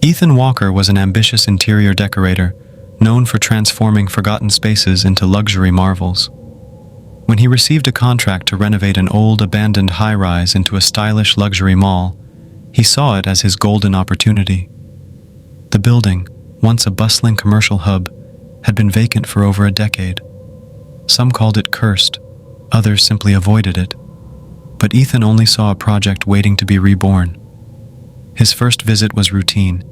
Ethan Walker was an ambitious interior decorator, known for transforming forgotten spaces into luxury marvels. When he received a contract to renovate an old, abandoned high-rise into a stylish luxury mall, he saw it as his golden opportunity. The building, once a bustling commercial hub, had been vacant for over a decade. Some called it cursed, others simply avoided it. But Ethan only saw a project waiting to be reborn. His first visit was routine.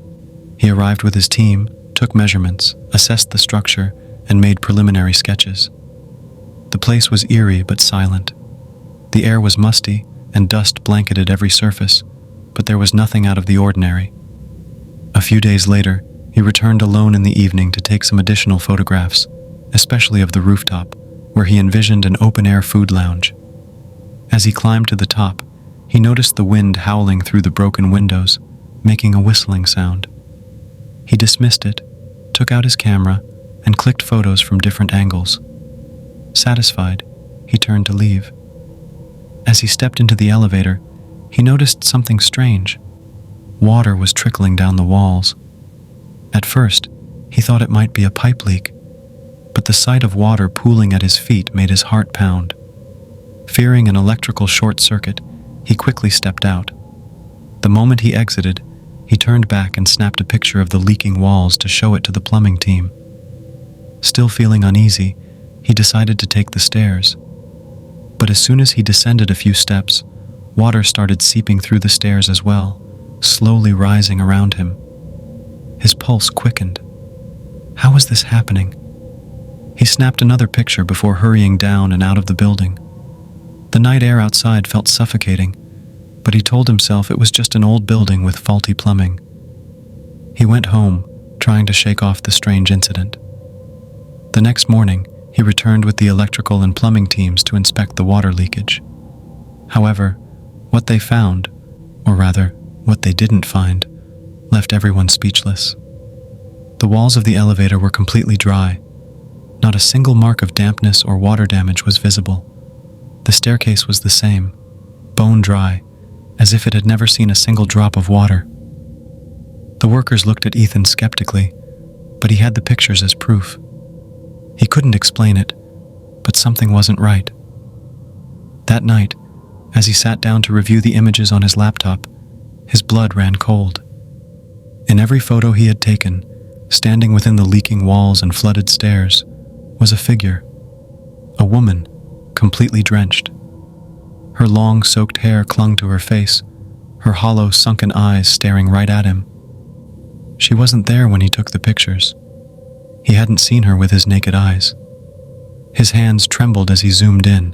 He arrived with his team, took measurements, assessed the structure, and made preliminary sketches. The place was eerie but silent. The air was musty, and dust blanketed every surface, but there was nothing out of the ordinary. A few days later, he returned alone in the evening to take some additional photographs, especially of the rooftop, where he envisioned an open-air food lounge. As he climbed to the top, he noticed the wind howling through the broken windows, making a whistling sound. He dismissed it, took out his camera, and clicked photos from different angles. Satisfied, he turned to leave. As he stepped into the elevator, he noticed something strange. Water was trickling down the walls. At first, he thought it might be a pipe leak, but the sight of water pooling at his feet made his heart pound. Fearing an electrical short circuit, he quickly stepped out. The moment he exited, he turned back and snapped a picture of the leaking walls to show it to the plumbing team. Still feeling uneasy, he decided to take the stairs. But as soon as he descended a few steps, water started seeping through the stairs as well, slowly rising around him. His pulse quickened. How was this happening? He snapped another picture before hurrying down and out of the building. The night air outside felt suffocating, but he told himself it was just an old building with faulty plumbing. He went home, trying to shake off the strange incident. The next morning, he returned with the electrical and plumbing teams to inspect the water leakage. However, what they found, or rather, what they didn't find, left everyone speechless. The walls of the elevator were completely dry. Not a single mark of dampness or water damage was visible. The staircase was the same, bone dry, as if it had never seen a single drop of water. The workers looked at Ethan skeptically, but he had the pictures as proof. He couldn't explain it, but something wasn't right. That night, as he sat down to review the images on his laptop, his blood ran cold. In every photo he had taken, standing within the leaking walls and flooded stairs, was a figure. A woman, completely drenched. Her long, soaked hair clung to her face, her hollow, sunken eyes staring right at him. She wasn't there when he took the pictures. He hadn't seen her with his naked eyes. His hands trembled as he zoomed in.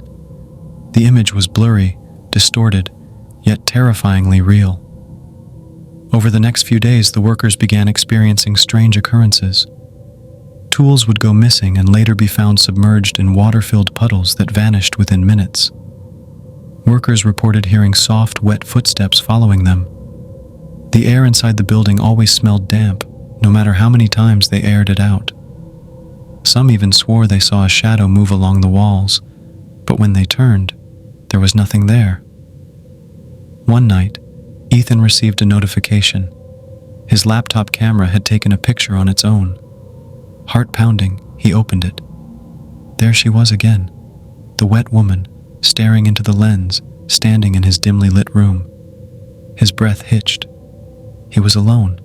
The image was blurry, distorted, yet terrifyingly real. Over the next few days, the workers began experiencing strange occurrences. Tools would go missing and later be found submerged in water-filled puddles that vanished within minutes. Workers reported hearing soft, wet footsteps following them. The air inside the building always smelled damp, no matter how many times they aired it out. Some even swore they saw a shadow move along the walls, but when they turned, there was nothing there. One night, Ethan received a notification. His laptop camera had taken a picture on its own. Heart pounding, he opened it. There she was again, the wet woman, staring into the lens, standing in his dimly lit room. His breath hitched. He was alone.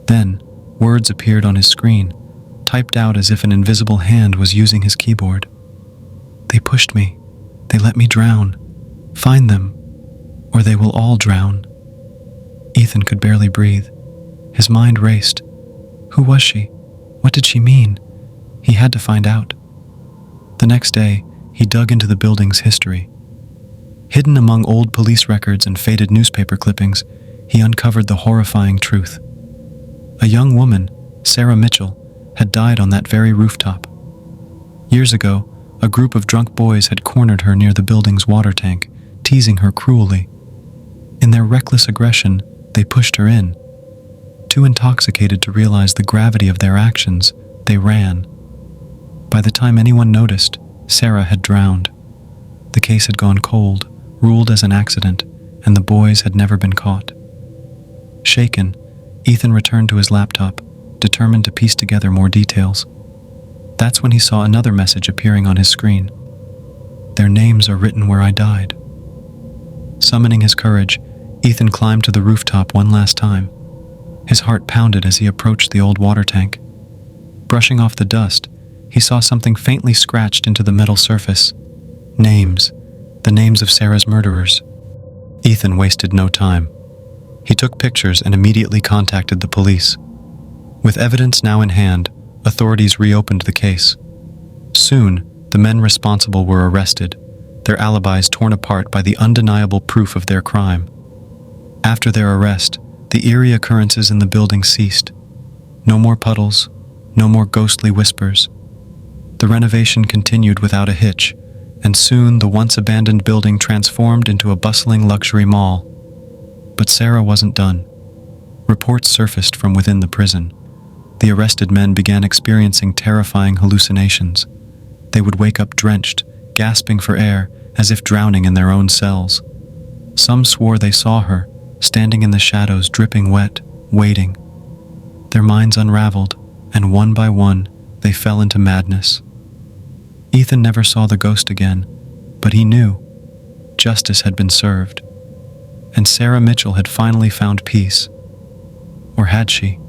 Then, words appeared on his screen, typed out as if an invisible hand was using his keyboard. "They pushed me. They let me drown. Find them, or they will all drown." Ethan could barely breathe. His mind raced. Who was she? What did she mean? He had to find out. The next day, he dug into the building's history. Hidden among old police records and faded newspaper clippings, he uncovered the horrifying truth. A young woman, Sarah Mitchell, had died on that very rooftop. Years ago, a group of drunk boys had cornered her near the building's water tank, teasing her cruelly. In their reckless aggression, they pushed her in. Too intoxicated to realize the gravity of their actions, they ran. By the time anyone noticed, Sarah had drowned. The case had gone cold, ruled as an accident, and the boys had never been caught. Shaken, Ethan returned to his laptop, determined to piece together more details. That's when he saw another message appearing on his screen. "Their names are written where I died." Summoning his courage, Ethan climbed to the rooftop one last time. His heart pounded as he approached the old water tank. Brushing off the dust, he saw something faintly scratched into the metal surface. Names. The names of Sarah's murderers. Ethan wasted no time. He took pictures and immediately contacted the police. With evidence now in hand, authorities reopened the case. Soon, the men responsible were arrested, their alibis torn apart by the undeniable proof of their crime. After their arrest, the eerie occurrences in the building ceased. No more puddles, no more ghostly whispers. The renovation continued without a hitch, and soon the once abandoned building transformed into a bustling luxury mall. But Sarah wasn't done. Reports surfaced from within the prison. The arrested men began experiencing terrifying hallucinations. They would wake up drenched, gasping for air, as if drowning in their own cells. Some swore they saw her, standing in the shadows, dripping wet, waiting. Their minds unraveled, and one by one, they fell into madness. Ethan never saw the ghost again, but he knew justice had been served, and Sarah Mitchell had finally found peace. Or had she?